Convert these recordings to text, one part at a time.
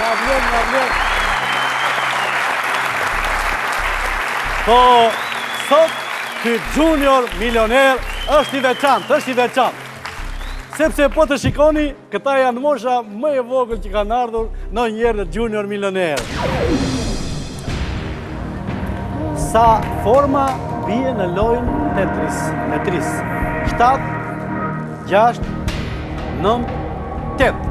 Na vjen. Po, sot, ky junior milioner është i veçantë. Sepse po të shikoni, këta janë mosha më e vogël që kanë ardhur ndonjëherë në junior milioner. Sa forma bie në lojën Tetris. 7, 6, 9, 8.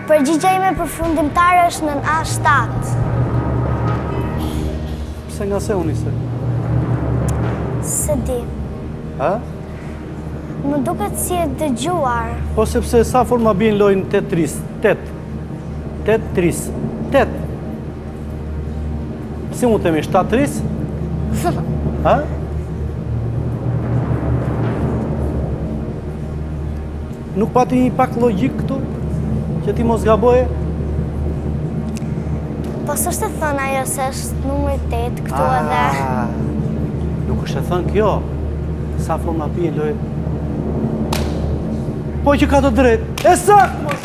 Përgjigja ime përfundimtare është në A7. Pse nga se unë ise? Se di. Ha? Më duket si e dëgjuar. Po sepse sa forma bie në lojën Tetris? 8. Si mund të themi 7-3? Ha? Nuk pati një pak logjik këtu? Që ti mos gaboje? Po s'është e thënë ajo se është numri 8 këtu edhe. Nuk është e thënë kjo. Sa forma bie në lojë? Po që ka të drejtë. E saktë mos!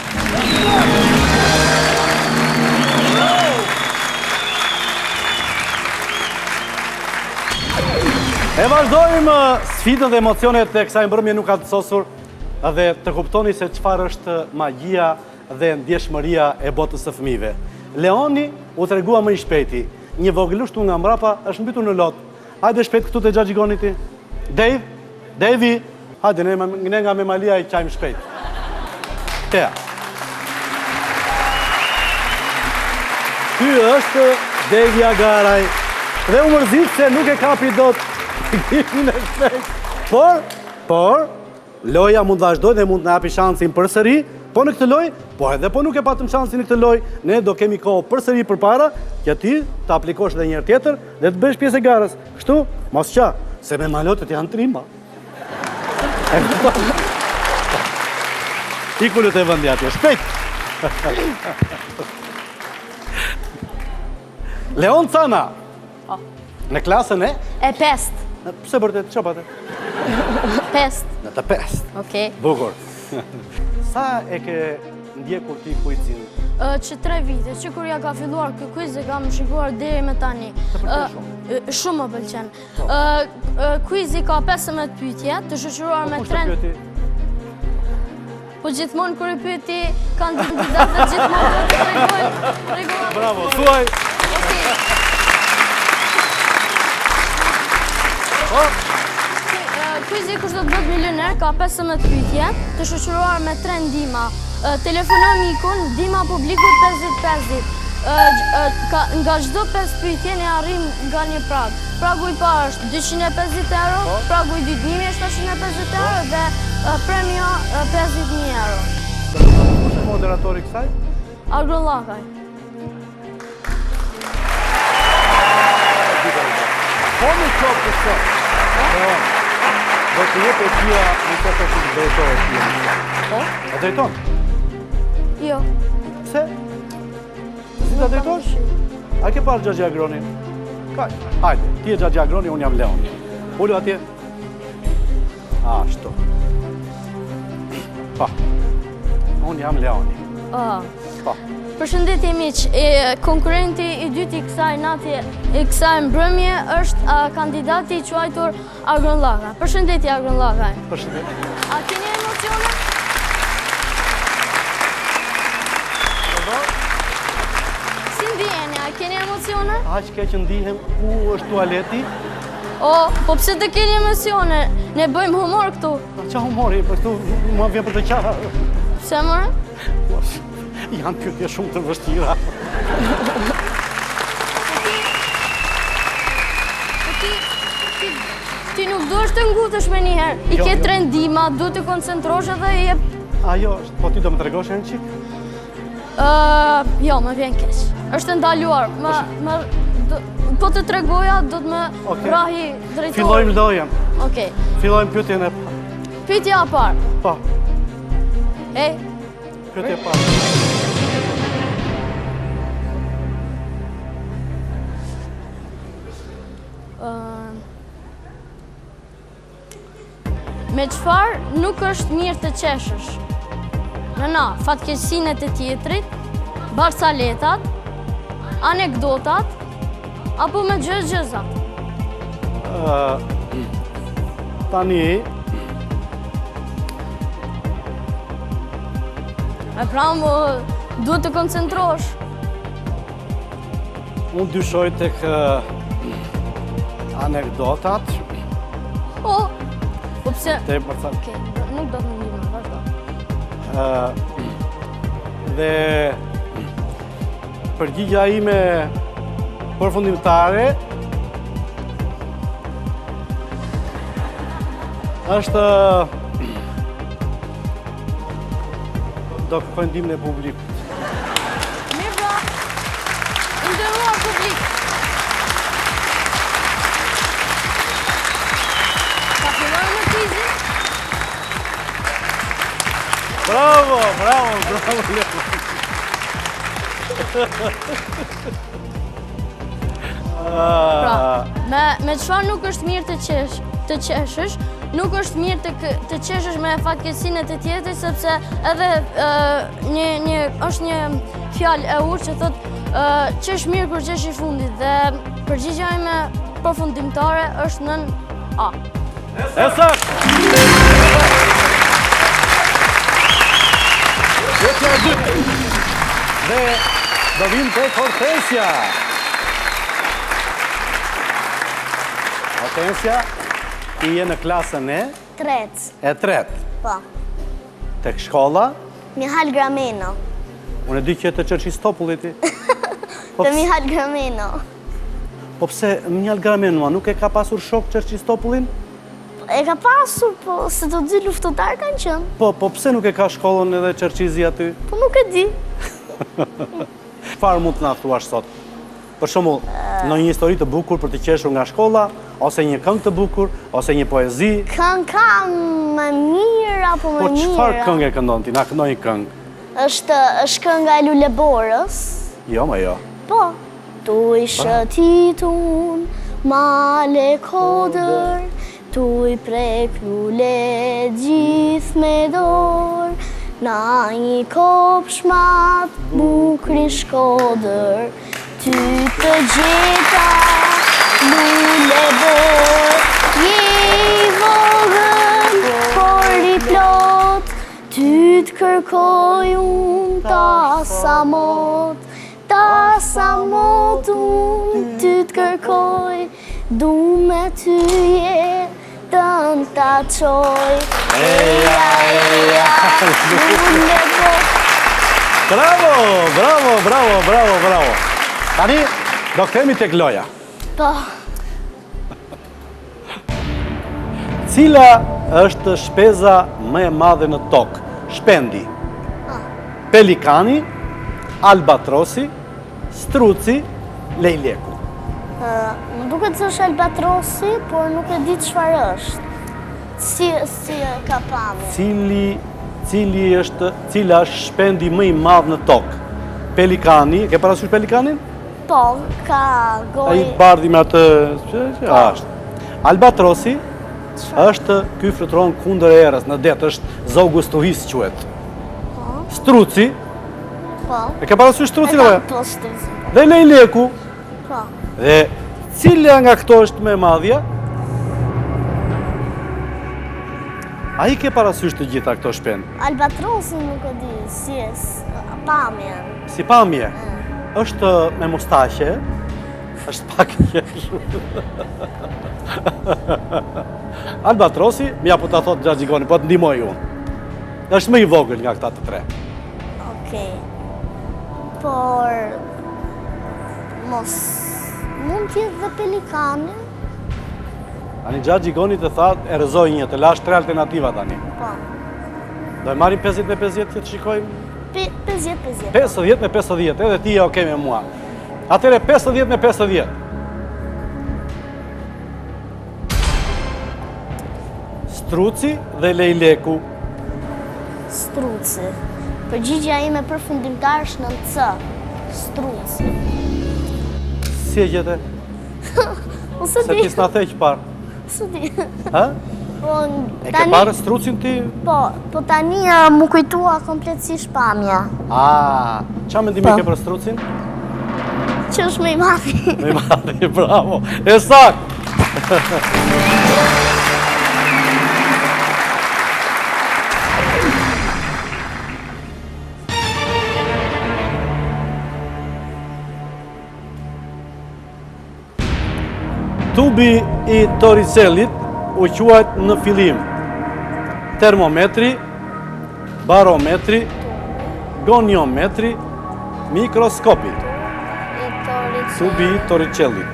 E vazhdojmë sfidën dhe emocionet e kësaj mbrëmje nuk ka të sosur dhe të kuptoni se çfarë është magjia dhe ndjeshmëria e botës së fëmijëve. Leoni u tregua më i shpejti. Një vogëlush nga mbrapa është mbytur në lot. Hajde shpejt këtu te Xhaxhigoni ti. Devi, hajde ne nga Memalia i qajmë shpejt. Tea. Ky është Devi Agaraj. Dhe u mërzit se nuk e kapi dot. Por, loja mund vazhdoj dhe mund të hapi shansin përsëri, po në këtë loj, po edhe po nuk e patëm shansin në këtë loj, ne do kemi kohë përsëri përpara, që ti të aplikosh edhe njërë tjetër dhe të bësh pjesë e garës. Kështu, mos qa, se me malotët janë trimba. Ikullet e vëndi atje, shpejt! Leon Cana, në klasën e? E 5. Pse bërtet, që pate? 5. Në të 5. Okej. Bukur. Sa e ke ndjekur ti kujtësin? Që 3 vite, që kur ja ka filluar kë kujtës e kam shikuar deri me tani. Të pëlqen shumë? Shumë më pëlqen. Kujtësi ka 15 pyetje, të shoqëruar me trend. Po gjithmonë kur i pyeti kandidatët gjithmonë do të tregojnë. Bravo, thuaj. Kujtësi kush do të bëhet milioner ka 15 pyetje, të shoqëruar me 3 ndihma. Telefonon mikun, ndihma publikut 50-50. Nga çdo 5 pyetje ne arrim nga një prag. Pragu i parë është 250 euro, pragu i dytë 1750 euro dhe premia 50.000 euro. Kush është moderatori kësaj? Agron Llakaj. Po në qopë të sot. Do të jetë e tia në të të drejtojë. Po? A drejton? Jo. Pse? Si të drejtojsh? A ke parë Xhaxhi Agronin? Hajde, ti e Xhaxhi Agroni, unë jam Leoni. Ullu atje. Ashtu. Pa. Unë jam Leoni. Pa. Përshëndetje miq, konkurrenti i dytë i kësaj natje, i kësaj mbrëmje është kandidati i quajtur Agron Llakaj. Përshëndetje Agron Llakaj. Përshëndetje. A keni emocione? Si ndiheni? A keni emocione? Aq keq ndihem, ku është tualeti? Po pse të keni emocione? Ne bëjmë humor këtu. Qa humori, për këtu mua vjen për të qarë. Pse more? Janë pyetje shumë të vështira. Ti nuk do është të ngutesh me njëherë. I ke 3 ndihma, do të koncentrosh edhe i jep... Ajo është, po ti do më tregosh e në qik? Jo, më vjen keq. Është ndaluar. Po të tregoja, do të më vrahi drejtori. Fillojmë lojën. Okej. Fillojmë pyetjen e parë. Pyetja e parë. Po. Ej. Pyetja e parë. Me çfarë nuk është mirë të qeshësh? Nëna, fatkeqësinë e tjetrit, barsaletat, anekdotat, apo me gjëzat? Tani... E pra më duhet të koncentrosh. Unë dyshoj tek anekdotat. Po pse? Okej, nuk do të më ndihmë, vazhdo. Dhe përgjigja ime përfundimtare është do kërkoj ndihmën e publikut. Mirë pra, nderuar publik. Ka filluar në quizin? Bravo! Pra, me çfarë nuk është mirë të qeshësh, nuk është mirë të qeshësh me fatkeqësinë e të tjetrit, sepse edhe është një fjalë e urtë që thot qesh mirë kur qesh i fundit, dhe përgjigja ime përfundimtare është nën A. E saktë! Pyetja e dytë. Dhe do vim tek Hortensia. Hortensia, ti je në klasën e tretë. Po. Tek shkolla, Mihal Grameno. unë e di që të Çerçistopullit ti. Të Mihal Grameno. Po pse Mihal Grameno nuk e ka pasur shok Çerçistopullin? E ka pasur, po se të dy luftëtar kanë qenë. Po pse nuk e ka shkollën edhe Çerçizi aty? Po nuk e di. Çfarë mund të na thuash sot? Për shembull, në një histori të bukur për të qeshur nga shkolla, ose një këngë të bukur, ose një poezi. Këngë kam më mirë apo më Po mirë? çfarë këngë e këndon ti? Na këndon një këngë. Është kënga e Lule Borës. Jo, ma jo. Po. Tu i shëtitun, male kodër, tu i prek lule gjithë me dorë, na një kop shmat bukri shkodër, ty të gjeta lule borë, je i vogël, por i plot, ty të kërkoj unë ta sa mot unë ty të kërkoj, du me ty jetën ta qoj. Eja, lule po. Bravo. Tani, do kthehemi tek loja. Po, Cila është shpeza më e madhe në tokë? Shpendi. Pelikani, albatrosi, struci, lejleku. më duket se është albatrosi, por nuk e di çfarë është. Si e ka pamje? Cila është shpendi më i madh në tokë? Pelikani, ke parasysh pelikanin? Po, ka Ai gojë. bardhi me atë, është. Albatrosi është ky fluturon kundër erës në det, është zogu stuhis quhet. Struci, Po. e ke parasysh strucin apo? Po, struci. Dhe lejleku. Po. Dhe cila nga këto është më e madhja? Ai ke parasysh të gjitha këto shpend? Albatrosi nuk e di, si e pamjen. Si pamje, është me mustaqe, është pak qesh. Albatrosi, mja po ta thot Xhaxhigoni, po të ndihmoj unë. Është më i vogël nga këta të tre. Okej. Por mos mund t'jetë dhe pelikani? Tani Xhaxhigoni të tha, e rrëzoj një, të lash tre alternativa tani. Po. Do e marrim 50 me 50 që të shikojmë? 50-50. 50 me 50, edhe ti je okay me mua. Atëre 50 me 50. Struci dhe lejleku. Struci. Përgjigja ime përfundimtar është në C. Struci. Si e gjete? Ose Se di. ti s'na theq parë. Së di. Ha? E ke parë strucin ti? Po tani mu kujtua kompletësisht pamja. Qa mendimi ke për strucin? Që është me i madhi. Me i madhi, bravo. E sakt! Tubi i Torricellit u quajt në fillim termometri, barometri, goniometri, mikroskopi. Tubi i Torricellit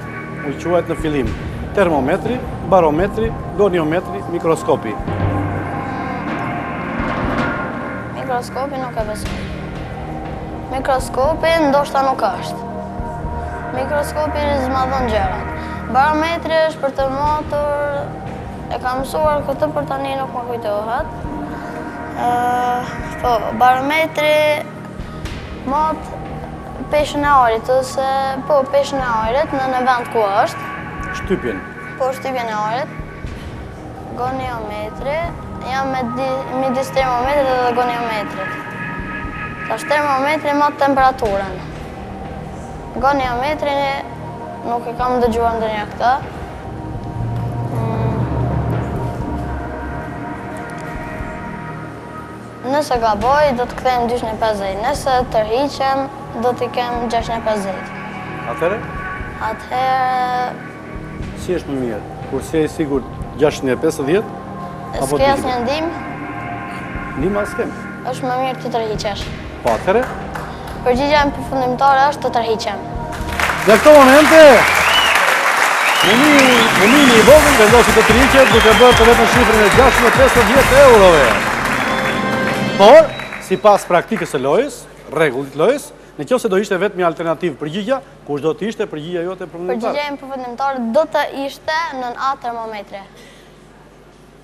u quajt në fillim termometri, barometri, goniometri, mikroskopi. Mikroskopi nuk e besoj. Mikroskopi ndoshta nuk është. Mikroskopi zmadhon gjërat. Barometri është për termometër, e kam mësuar këtë për tani nuk më kujtohet. Barometri mot peshën e arit, ose po peshën e arit në vend ku është. Shtypjen. Po shtypjen e arit. Goniometri, jam midis termometrit dhe goniometrit. Tash termometri mot temperaturën. Goniometrin nuk e kam dëgjuar ndonjë këtë. Nëse gaboj, do të kthejmë 250. Nëse tërhiqem, do t'i kem 650. Atëre? Atëherë... Si është më mirë? Kur si e sigur 650? S'ke asnjë ndihmë? Ndihmë s'kem. Është më mirë të tërhiqesh. Po atëre? Përgjigjja ime përfundimtare është të tërhiqem. Në këto momente, Mënimi i vogël vendosi të tërhiqet duke bërë të vetëm shifrën e 650 eurove. Por, sipas praktikës së lojës, rregullit të lojës, nëse do ishte vetëm një alternativë përgjigja, kush do të ishte përgjigja jote përfundimtare? Përgjigja ime përfundimtare do të ishte nën A termometri.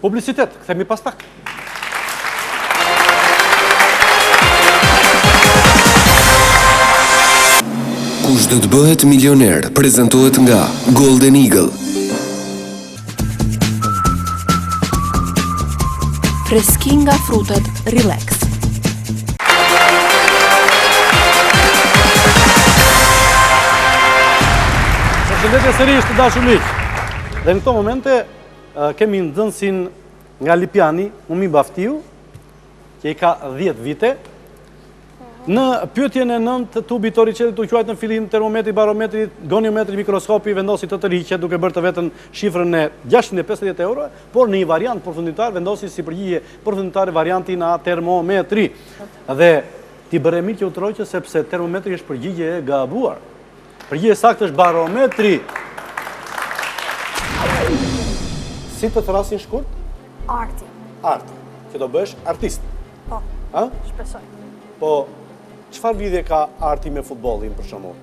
Publicitet, kthehemi pas pak. Kush do të bëhet milioner, prezantohet nga Golden Eagle. Freski nga frutat Relax. Përshëndetje sërish të dashur miq. Dhe në këto momente kemi nxënësin nga Lipiani, Mumi Baftiu, që i ka 10 vite. Në pyetjen e 9 tubi i Torricellit u quajt në fillim termometri, barometri, goniometri, mikroskopi vendosi të tërhiqet duke bërë të vetën shifrën e 650 euro, por në një variant përfundimtar vendosi si përgjigje përfundimtare variantin A termometri. Dhe ti bëre mirë që u troqë sepse termometri është përgjigje e gabuar. Përgjigje saktë është barometri. Si të thrasin shkurt? Arti. Arti. Që do bësh artist. Po. Ha? Shpresoj. Po, çfarë lidhje ka arti me futbollin për shembull?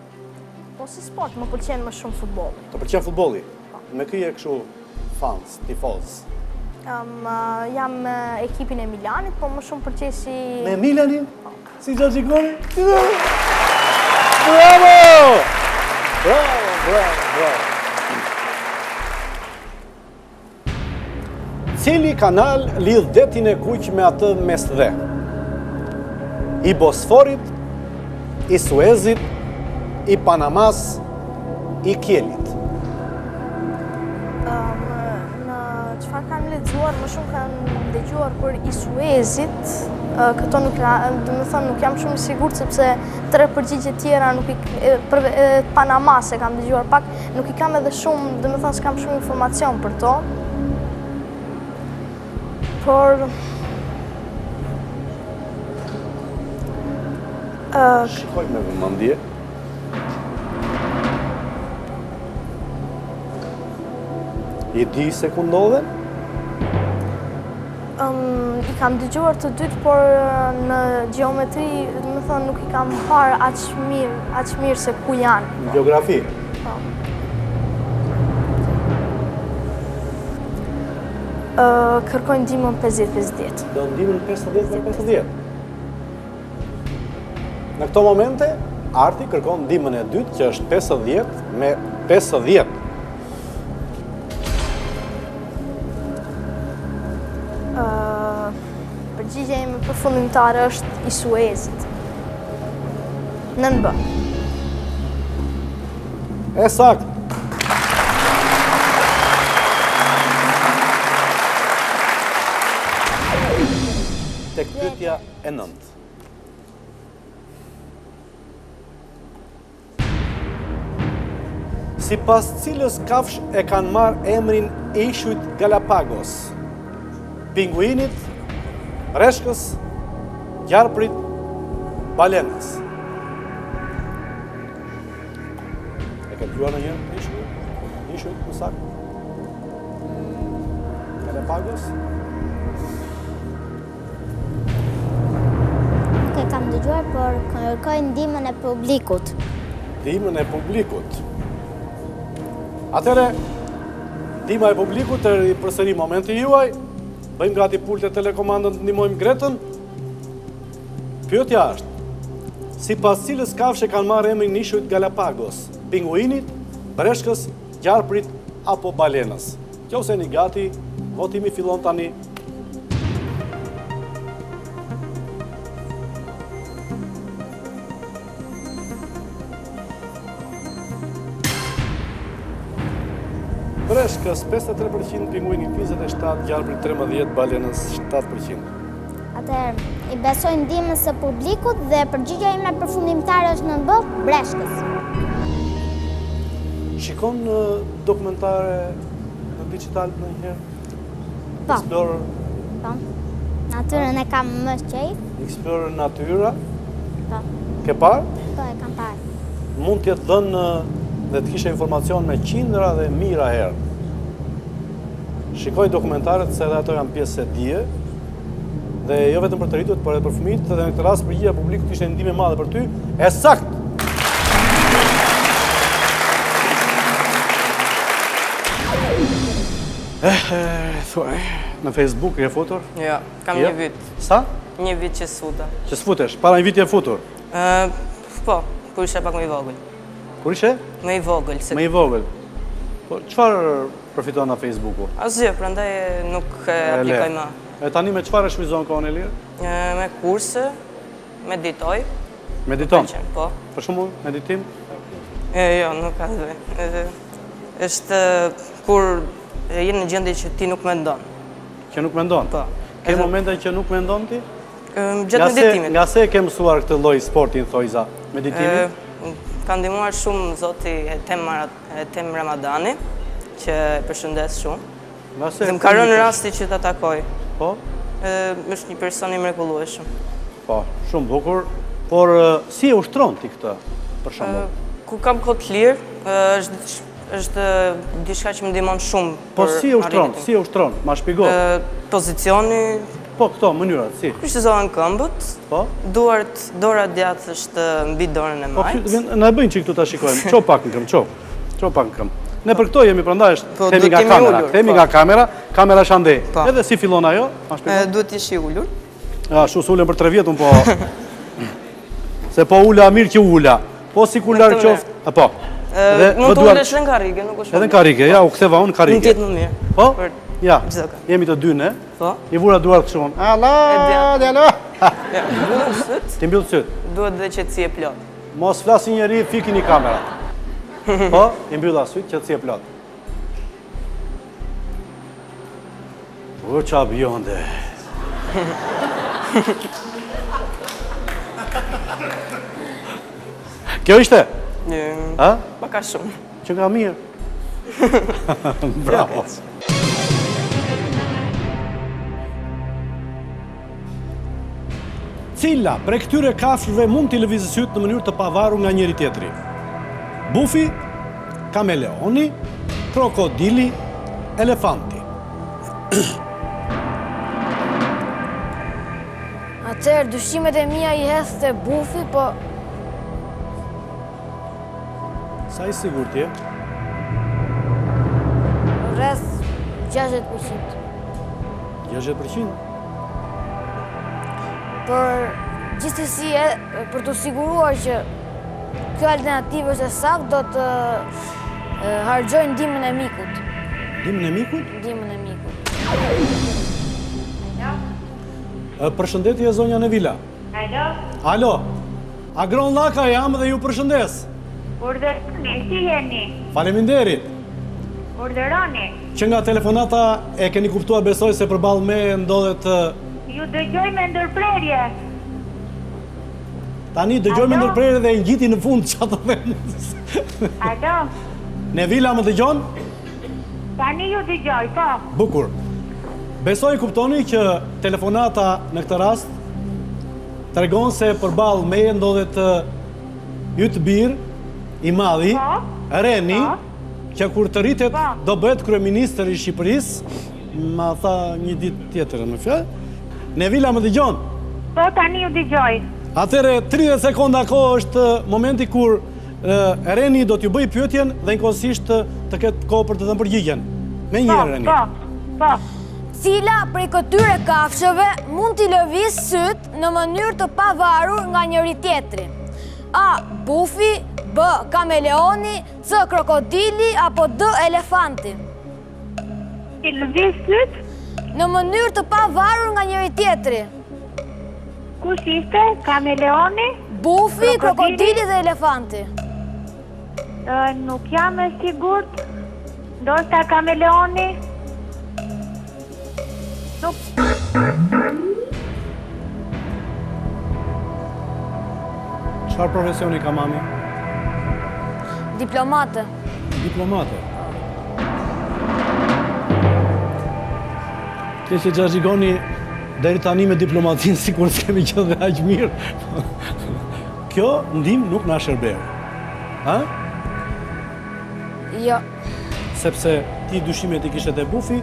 Po si sport, më pëlqen më shumë futbolli. Të pëlqen futbolli? Me kë je kështu fans, tifoz? Jam me ekipin e Milanit, po më shumë përqesi... Me Milanin? Si Gjorgjikoni? Bravo! Bravo, bravo, bravo. Cili kanal lidh detin e Kuq me atë mesdhe? I Bosforit, i Suezit, i Panamas, i Kielit. Në çfarë kanë lexuar, më shumë kanë dëgjuar për i Suezit, këto nuk jam shumë i sigurt sepse 3 përgjigje tjera nuk për Panamas e kam dëgjuar pak, nuk i kam edhe shumë, s'kam shumë informacion për to. Por Shikoj me vëmendje. I di se ku ndodhen? I kam dëgjuar të dytë, por në gjeometri, nuk i kam parë aq mirë se ku janë. Në gjeografi? Po. Kërkojnë ndihmën 50-50. Do ndihmën 50-50. Në këto momente, Arti kërkon ndihmën e dytë, që është 50 me 50. përgjigja ime përfundimtare është i Suezit. 9B. E sakt. Tek pyetja e 9. Si pas cilës kafsh e kanë marrë emrin Ishujt Galapagos? Pinguinit, reshkës, gjarprit, balenës. E ka dëgjuar ndonjëherë Ishujt më saktë? Galapagos? Nuk e kam dëgjuar, por kërkoj ndihmën e publikut. Ndihmën e publikut. Atëre, ndihma e publikut të përsëri momenti juaj, bëjmë gati pulët e telekomandën të ndihmojmë Gretën. Pyetja është, si pas cilës kafshë kanë marrë emrin Ishujt Galapagos? Pinguinit, breshkës, gjarprit apo balenës? Nëse jeni gati, votimi fillon tani. Breshkës 53%, pinguinit 27%, gjarprit 13%, balenës 7%. Atëherë, i besoj ndihmës së publikut dhe përgjigja ime përfundimtare është 9B, breshkës. Shikon dokumentare në digital ndonjëherë? Po. Explorer, Po. Natyrën e kam më qejf. Explorer Natyra, Po. ke parë? Po, e kam parë. Mund t'jetë dhënë dhe të kishe informacion me qindra dhe mira herë. Shikoj dokumentaret se edhe ato janë pjesë e dije, dhe jo vetëm për të rritut, por edhe për fëmijët, dhe në këtë rast përgjigjja e publikut ishte ndihmë e madhe për ty. E sakt! Thuaj, në Facebook je futur? Jo, kam një vit. Sa? Një vit që s'futa. Që s'futesh, para një vit je futur? Po, kur ishe pak më i vogël. Kur ishe? Më i vogël. Më i vogël. Po, çfarë përfiton nga Facebooku? Asgjë, prandaj nuk e aplikoj më. E tani me çfarë shfryzon kohën e lirë? Me kurse, meditoj. Mediton? Po. Për shembull, meditim? Jo, nuk ka dhe. Është kur je në gjendje që ti nuk mendon. Që nuk mendon? Po. Ke momente që nuk mendon ti? Gjatë meditimit. Nga se ke mësuar këtë lloj sportin, thojza, meditimin? Ka ndihmuar shumë zoti Etem Ramadani, që e përshëndes shumë. Dhe më ka rënë rasti që ta takoj. Po? Është një person i mrekullueshëm. Po, shumë bukur. Por si e ushtron ti këtë, për shembull? Kur kam kohë të lirë, është diçka që më ndihmon shumë. Po si e ushtron? Si e ushtron? Ma shpjego. Pozicioni. Po këto mënyrat, si? Kryqëzohen këmbët. Po? Dora djathtë është mbi dorën e majt. Po na bëjnë çik këtu ta shikojmë. Ço pak në këmbë, ço. Ço pak në këmbë. Ne për këto jemi, prandaj themi nga kamera. Themi nga kamera, kamera është andej. Edhe si fillon ajo? Ma shpjego. Duhet të ishi ulur. Ashtu s'ulem për 3 vjet un po. Se po ula mirë që ula. Po si ku larg qoftë. Po. Mund të ulesh në karrige, nuk është. Edhe në karrige, ja, u ktheva unë në karrige. Mund të jetë më mirë. Po? Ja, jemi të dy, ne? Po. I vura duart kështu. Allah, djalo. Ja, mbyll syt. Ti mbyll syt. Duhet dhe qetësi e plot. Mos flasin njëri, fikini kamera. Po, i mbylla syt, qetësi e plot. O qa bjonde. Kjo ishte? Ha? Baka shumë. Që nga mirë. Bravo. Cila prej këtyre kafshëve mund t'i lëvizë syt në mënyrë të pavarur nga njëri tjetri? Bufi, kameleoni, krokodili, elefanti. Atëherë, dyshimet e mia i hedh te bufi, po sa i sigurt je? rreth 60%. 60%? Por gjithsesi, për të siguruar që kjo alternativë është e saktë, do të harxoj ndihmën e mikut. Ndihmën e mikut? Ndihmën e mikut. Përshëndetje zonja Nevila. Alo? Alo, Agron Laka jam dhe ju përshëndes. Urdhëroni, si jeni? Faleminderit. Urdhëroni. Që nga telefonata e keni kuptuar besoj se përballë me ndodhet... Ju dëgjoj me ndërprerje. Tani dëgjoj me ndërprerje dhe ngjiti në fund çfarë të them. Alo? Nevila më dëgjon? Tani ju dëgjoj, po. Bukur. Besoj kuptoni që telefonata në këtë rast tregon se përballë me ndodhet Ytbir i madhi, Reni, që kur të rritet do bëhet kryeministër i Shqipërisë, ma tha një ditë tjetër më fjalë. Nevila më dëgjon? Po, tani ju dëgjoj. Atëre 30 sekonda kohë është momenti kur Reni do t'ju bëj pyetjen dhe njëkohësisht të ketë kohë për të dhënë përgjigjen. Me një herë Reni. Po. Cila prej këtyre kafshëve mund t'i lëviz syt në mënyrë të pavarur nga njëri tjetri? A. Bufi, B. Kameleoni, C. Krokodili, apo D. Elefanti? T'i lëviz syt? Në mënyrë të pavarur nga njëri tjetri. Kush ishte? Kameleoni? Bufi, krokodili dhe elefanti. Nuk jam e sigurt. Ndoshta kameleoni? Nuk... Çfarë profesioni ka mami? Diplomate. Diplomate. Kjo që Xhaxhigoni deri tani me diplomatin sikur s'kemi qenë dhe aq mirë. Kjo ndim nuk na shërber. Ha? Jo. Sepse ti dyshimet i kishe te Bufi,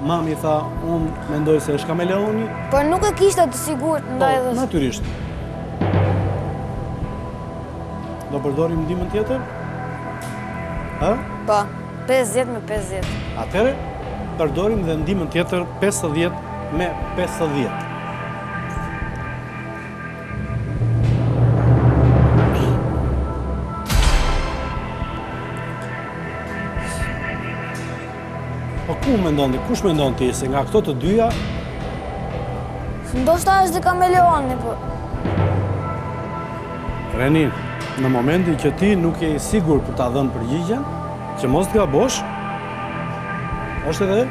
mami tha, unë mendoj se është kameleoni. Por nuk e kishte të sigurt ndaj dhe... Natyrisht. Do përdorim ndimën tjetër? Ha? Po, 50 me 50. Atëre, përdorim dhe ndimën tjetër 50 me 50. Po kush mendon ti se nga këto të dyja? Ndoshta është dhe kameleoni, po. Reni, në momentin që ti nuk je i sigur për ta dhënë përgjigjen, që mos të gabosh, është edhe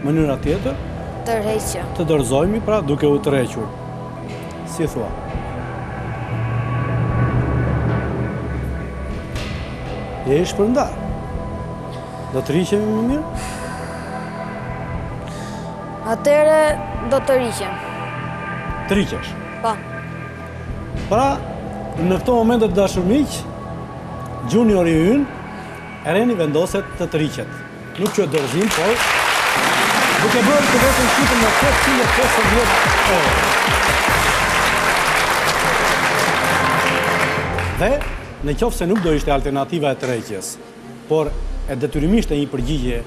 mënyra tjetër Tërheqja. të dorëzohemi pra duke u tërhequr. Si thua? Je i shpërndar. Do të rriqemi më mirë? Atëre do të rriqem. Të rriqesh. Po. Pra, në këto momente të dashur miq, juniori ynë, Reni vendoset të rriqet. Nuk që dorëzim, por duke bërë të vetëm shqipën në 850 euro. Dhe, në qoftë se nuk do ishte alternativa e tërheqjes, por e detyrimisht e një përgjigje,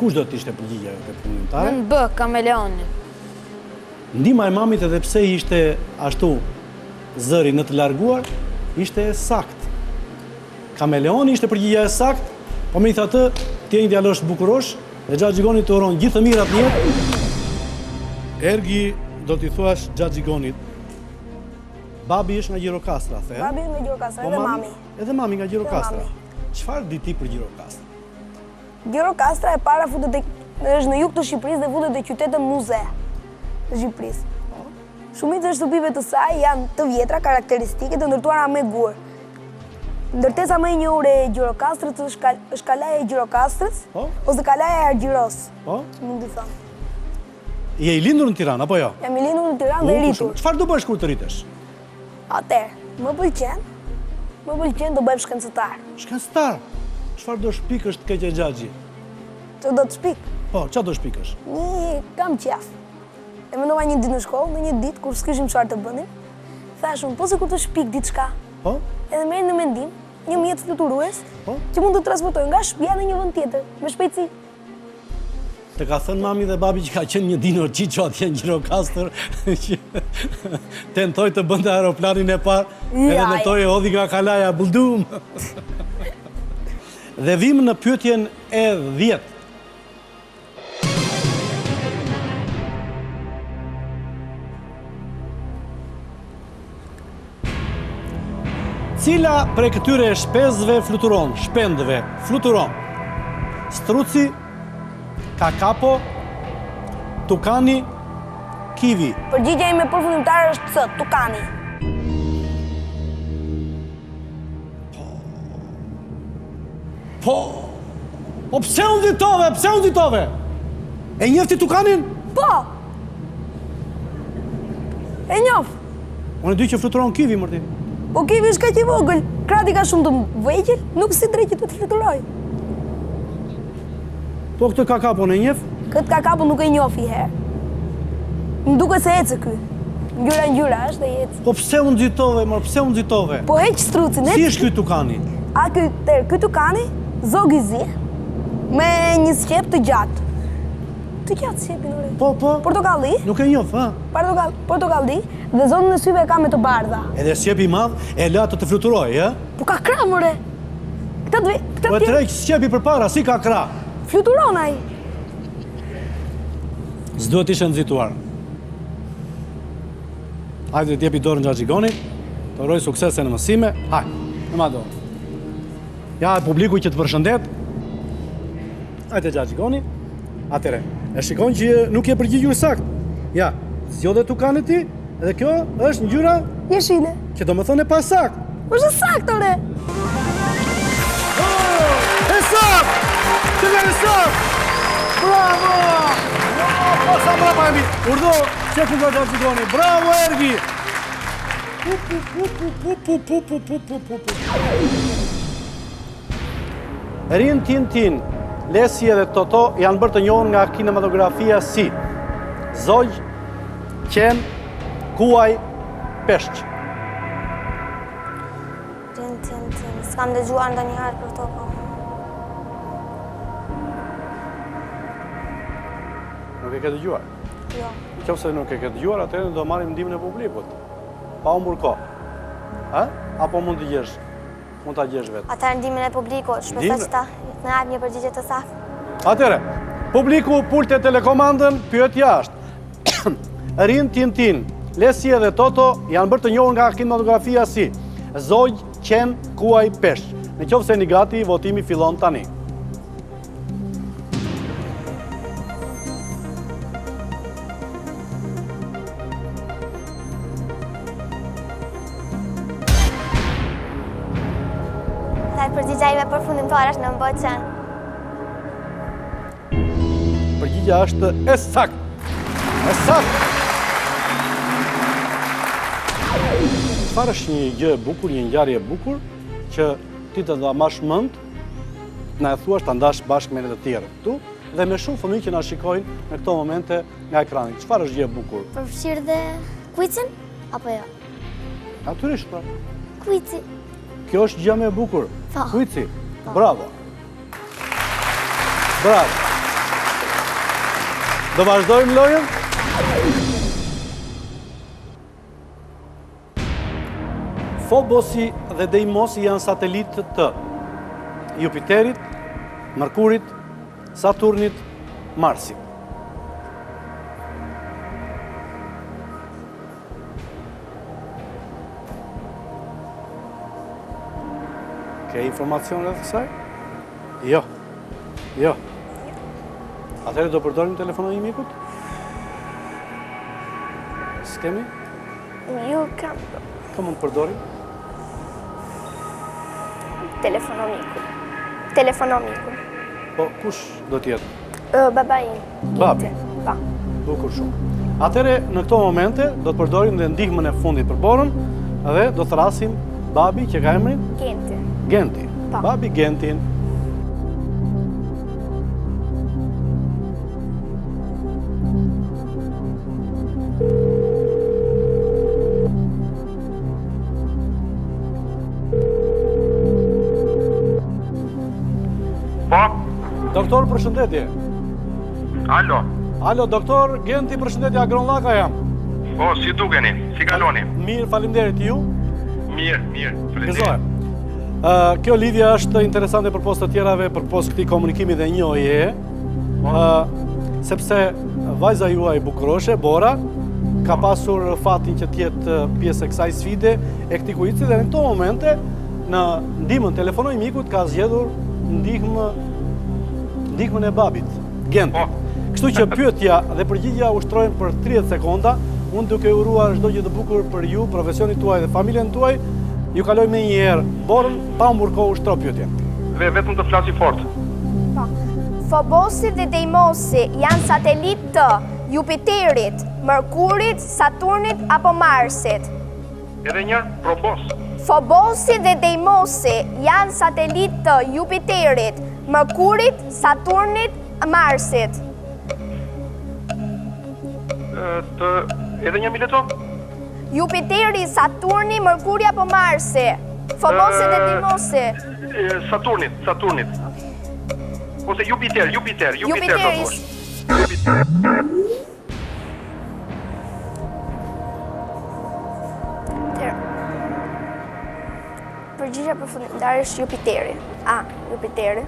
kush do të ishte përgjigja e punimtare? Në B, kameleoni. Ndima e mamit edhe pse ishte ashtu zëri në të larguar, ishte sakt. Kameleoni ishte përgjigja e sakt, po me i tha të, ti e një djalosh bukurosh, dhe Xhaxhigoni të uron gjithë të mirat në jetë. Ergi do t'i thuash Xhaxhigonit, babi është nga Gjirokastra, the? Babi është nga Gjirokastra, edhe mami. Edhe mami nga Gjirokastra. Çfarë di ti për Gjirokastra? Gjirokastra e para është në jug të Shqipërisë dhe futet e qytetën muze të Shqipërisë. Shumica e shtëpive të saj janë të vjetra, karakteristike të ndërtuara me gur. Ndërtesa më e njohur e Gjirokastrës është kalaja e Gjirokastrës ose kalaja e Argjiros. Që mund të them. Je i lindur në Tiranë apo jo? Jam i lindur në Tiranë dhe rritur. Çfarë do bësh kur të rritesh? Atëherë, më pëlqen të bëhem shkencëtar. Shkencëtar? Çfarë do shpikësh të keqe Xhaxhi? Çfarë do të shpik? Po, çfarë do shpikësh? Një kam qef. E mendova një ditë në shkollë, në një ditë kur s'kishim çfarë të bënim, thashun, po se kur të shpik diçka. Po? Edhe merr në mendim një mjet fluturues që mund të transportoj nga shtëpia në një vend tjetër me shpejtësi. Të ka thënë mami dhe babi që ka qenë një dinor Qiqo atje në Gjirokastër që tentoj të bënte aeroplanin e parë edhe në toj e hodhi nga kalaja buldum. Dhe vim në pyetjen e 10. Cila prej këtyre shpezëve fluturon, shpendëve, fluturon? Struci, kakapo, tukani, kivi. Përgjigja ime përfundimtare është C, tukani. Po pse unë ditove? E njefti tukanin? Po! E njof. Unë e di që fluturon kivi, mërti. Po kivi është kaq i vogël, krati ka shumë të vejgjel, nuk si drejqit të fluturoj. Po këtë kakapo në njef? Këtë kakapo nuk e njof i herë. Më duke se ecë ky. Ngjyra është dhe ecë. Po pse unë nxitove? Po heq strucin, Si është ky tukani? A ky tukani, zog i zi, me një sqep të gjatë. Të gjatë sqepin, ore. Po. Portokalli. Nuk e njof, ha? Portokalli, dhe zonën e syve ka me të bardha. Edhe sqepi i madh e la të fluturoj, ha? Po ka krah, more. Po e tërheq sqepi përpara, si ka krah? Fluturon ai. S'duhet ishe nxituar. Hajde t'jepi dorën Xhaxhigonit, të uroj suksese në mësime. Hajde, në ma dorë. Ja, publiku që të përshëndet. Hajde Xhaxhigoni. Atere, e shikon që nuk je përgjigjur sakt. Ja, zgjodhe tukanit ti, edhe kjo është ngjyra jeshile. Që do më thonë e pa sakt. Është sakt, ore. E sakt! Të nga e sakt! Bravo! Po sa bravo e mi! Urdo, që ku nga Xhaxhigoni. Bravo, Ergi! Rin Tintin, Lesi dhe Toto janë bërë të njohur nga kinematografia si Zogj, Qen, Kuaj, Peshq. Rin Tintin, s'kam dëgjuar ndonjëherë për to, po. Nuk e ke dëgjuar? Jo. Nëse nuk e ke dëgjuar, atëherë do marrim ndihmën e publikut. Pa humbur kohë. Ha? Apo mund të gjesh? Mund ta gjesh vetë. Atëherë ndihmën e publikut, shpresoj që ta na jap një përgjigje të saktë. Atëherë, publiku pulte telekomandën, pyetja është. Rin Tintin, Lesi dhe Toto janë bërë të njohur nga kinematografia si Zogj, Qen, Kuaj, Peshq. Nëse jeni gati, votimi fillon tani. Përgjigja ime përfundimtare është në mbë Qen. Përgjigja është e sakt. E sakt. Çfarë është një gjë e bukur, një ngjarje e bukur që ti të ndamash mend, na e thuash ta ndash bashkë me të tjerë këtu dhe me shumë fëmijë që na shikojnë në këto momente nga ekrani. Çfarë është gjë e bukur? Përfshirë dhe kuicin apo jo? Natyrisht, pra. Kuici. Kjo është gjë më e bukur. Kuici. Bravo. Bravo. Do vazhdojmë lojën? Fobosi dhe Deimosi janë satelitë të Jupiterit, Mërkurit, Saturnit, Marsit. Ke informacion rreth kësaj? Jo. Atëherë do përdorim telefonin e mikut? S'kemi? Jo, kam. Ka mund të përdorim? Telefonomiku. Po, kush do t'jetë? Babai. Babi. Pa. Bukur shumë. Atëherë, në këto momente, do të përdorim dhe ndihmën e fundit për Borën dhe do të thrasim Babi që ka emrin? Genti. Babi Gentin. Po? Doktor, përshëndetje. Alo, doktor Genti, përshëndetje, Agronllaka jam. Po, si dukeni? Si kaloni? Mirë, faleminderit ju. Mirë, faleminderit. Kjo lidhja është interesante për postë të tjerave, për postë këtij komunikimi dhe njohje, sepse vajza juaj bukuroshe, Bora, ka pasur fatin që tjetë pjesë e kësaj sfide e këtij kuizi dhe në këto momente në ndihmën telefonoj mikut ka zgjedhur ndihmën e babit, Genti. Kështu që pyetja dhe përgjigja ushtrojnë për 30 sekonda, unë duke uruar çdo gjë të bukur për ju, profesionin tuaj dhe familjen tuaj, ju kaloj me një herë borën, pa humbur kohë ushtro pyetjen. Vetëm të flasi fort. Fobosi dhe Deimosi janë satelit të Jupiterit, Mërkurit, Saturnit apo Marsit? Edhe një, Probos. Fobosi dhe Deimosi janë satelit të Jupiterit, Mërkurit, Saturnit, Marsit. Edhe një mileto? Jupiteri, Saturni, Mërkuri apo Marsi? Fobosi dhe Deimosi. Saturnit. Ose Jupiter do bosh. Përgjigja përfundimtare është Jupiteri. Jupiteri.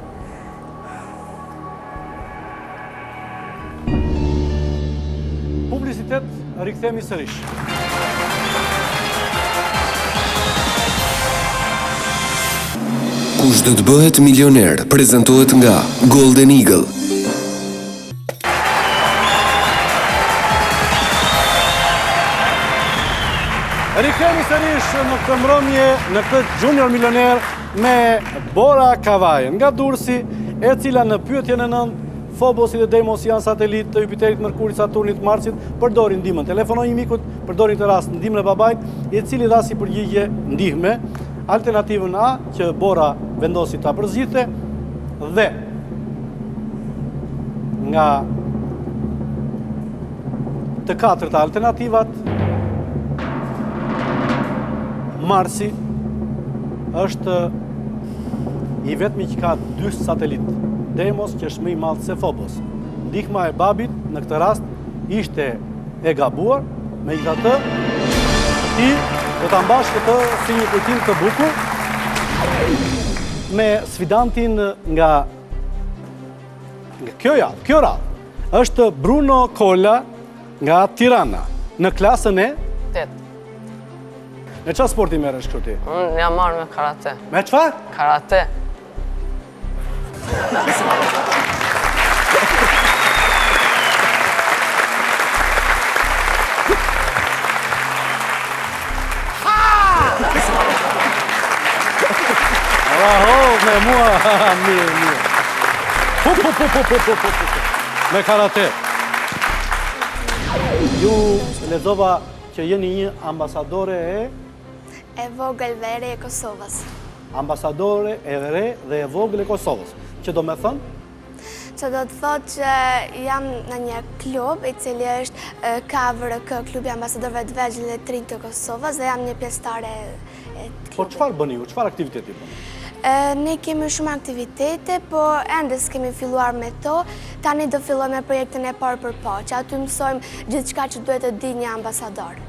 Publicitet, rikthehemi sërish. Kush do të bëhet milioner, prezantohet nga Golden Eagle. Rikthehemi sërish në këtë mbrëmje, në këtë Junior Milioner me Bora Kavaj nga Durrësi, e cila në pyetjen e 9, Fobosi dhe Deimosi janë satelit të Jupiterit, Mërkurit, Saturnit, Marsit, përdorin ndihmën. Telefonoj një mikut, përdorin të rast ndihmën e babait, i cili dha si përgjigje ndihme. Alternativën A, që Bora vendosi ta përzgjidhte, dhe nga të katërta alternativat, Marsi është i vetmi që ka 2 satelit. Deimos që është më i madh se Phobos. Ndihma e babit në këtë rast ishte e gabuar, megjithatë ti do ta mbash këtë si një kujtim të bukur me sfidantin nga kjo radhë. Është Bruno Kolla nga Tirana, në klasën e 8. Në çfarë sporti merresh këtu ti? Unë jam marrë me karate. Me çfarë? Karate. Me mua, mirë. Me karate. Ju lexova që jeni një ambasadore e vogël dhe e re e Kosovës. Ambasadore e re dhe e vogël e Kosovës. Që do me thënë? Që do të thotë që jam në një klub i cili është KVRK, klubi ambasadorëve të vegjël dhe të rinj të Kosovës, dhe jam një pjesëtare e klubit. Po çfarë bëni ju? Çfarë aktiviteti bëni? Ne kemi shumë aktivitete, po ende s'kemi filluar me to. Tani do fillojmë me projektin e parë për paqe. Aty mësojmë gjithçka që duhet të di një ambasador.